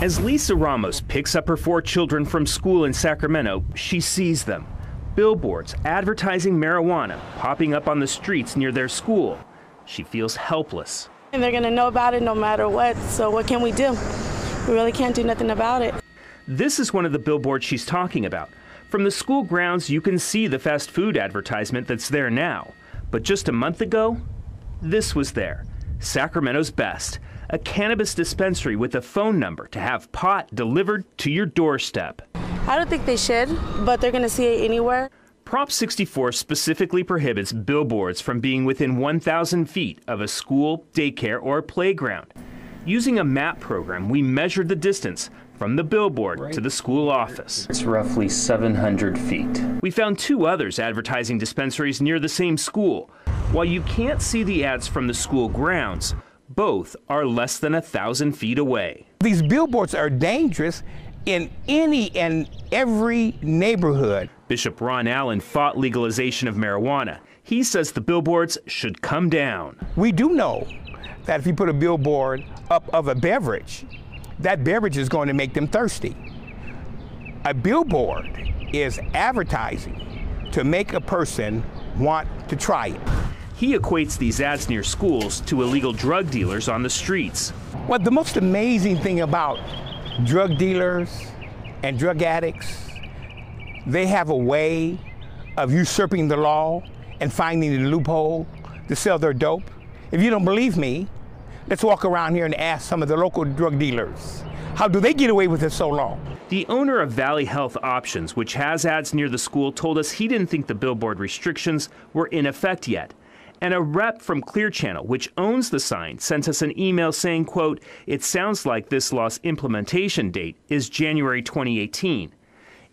As Lisa Ramos picks up her 4 children from school in Sacramento, she sees them. Billboards advertising marijuana popping up on the streets near their school. She feels helpless. And they're going to know about it no matter what, so what can we do? We really can't do nothing about it. This is one of the billboards she's talking about. From the school grounds, you can see the fast food advertisement that's there now. But just a month ago, this was there. Sacramento's Best, a cannabis dispensary with a phone number to have pot delivered to your doorstep. I don't think they should, but they're going to see it anywhere. Prop 64 specifically prohibits billboards from being within 1,000 feet of a school, daycare, or playground. Using a map program, we measured the distance from the billboard to the school office. It's roughly 700 feet. We found 2 others advertising dispensaries near the same school. While you can't see the ads from the school grounds, both are less than 1,000 feet away. These billboards are dangerous in any and every neighborhood. Bishop Ron Allen fought legalization of marijuana. He says the billboards should come down. We do know that if you put a billboard up of a beverage, that beverage is going to make them thirsty. A billboard is advertising to make a person want to try it. He equates these ads near schools to illegal drug dealers on the streets. Well, the most amazing thing about drug dealers and drug addicts, they have a way of usurping the law and finding the loophole to sell their dope. If you don't believe me, let's walk around here and ask some of the local drug dealers. How do they get away with it so long? The owner of Valley Health Options, which has ads near the school, told us he didn't think the billboard restrictions were in effect yet. And a rep from Clear Channel, which owns the sign, sent us an email saying, quote, "It sounds like this law's implementation date is January 2018.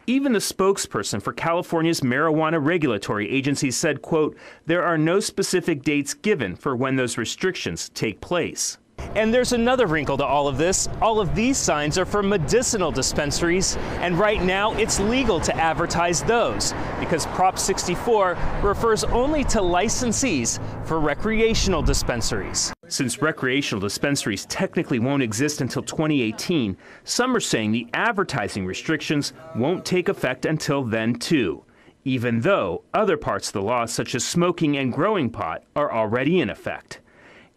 Even the spokesperson for California's marijuana regulatory agency said, quote, "There are no specific dates given for when those restrictions take place." And there's another wrinkle to all of this. All of these signs are for medicinal dispensaries, and right now it's legal to advertise those because Prop 64 refers only to licensees for recreational dispensaries. Since recreational dispensaries technically won't exist until 2018, some are saying the advertising restrictions won't take effect until then too, even though other parts of the law, such as smoking and growing pot, are already in effect.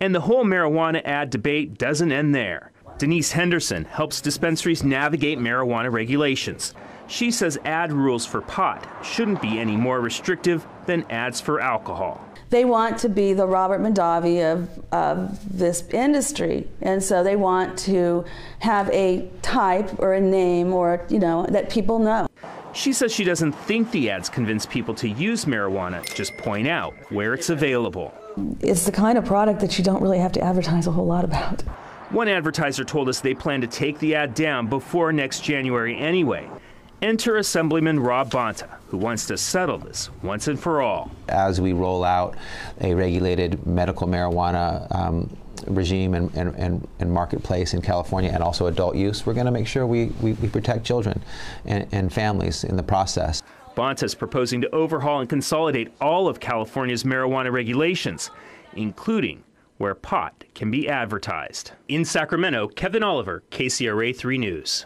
And the whole marijuana ad debate doesn't end there. Denise Henderson helps dispensaries navigate marijuana regulations. She says ad rules for pot shouldn't be any more restrictive than ads for alcohol. They want to be the Robert Mondavi of this industry, and so they want to have a type or a name or, that people know. She says she doesn't think the ads convince people to use marijuana, just point out where it's available. It's the kind of product that you don't really have to advertise a whole lot about. One advertiser told us they plan to take the ad down before next January anyway. Enter Assemblyman Rob Bonta, who wants to settle this once and for all. As we roll out a regulated medical marijuana regime and marketplace in California, and also adult use, we're going to make sure we protect children and families in the process. Bonta is proposing to overhaul and consolidate all of California's marijuana regulations, including where pot can be advertised. In Sacramento, Kevin Oliver, KCRA 3 News.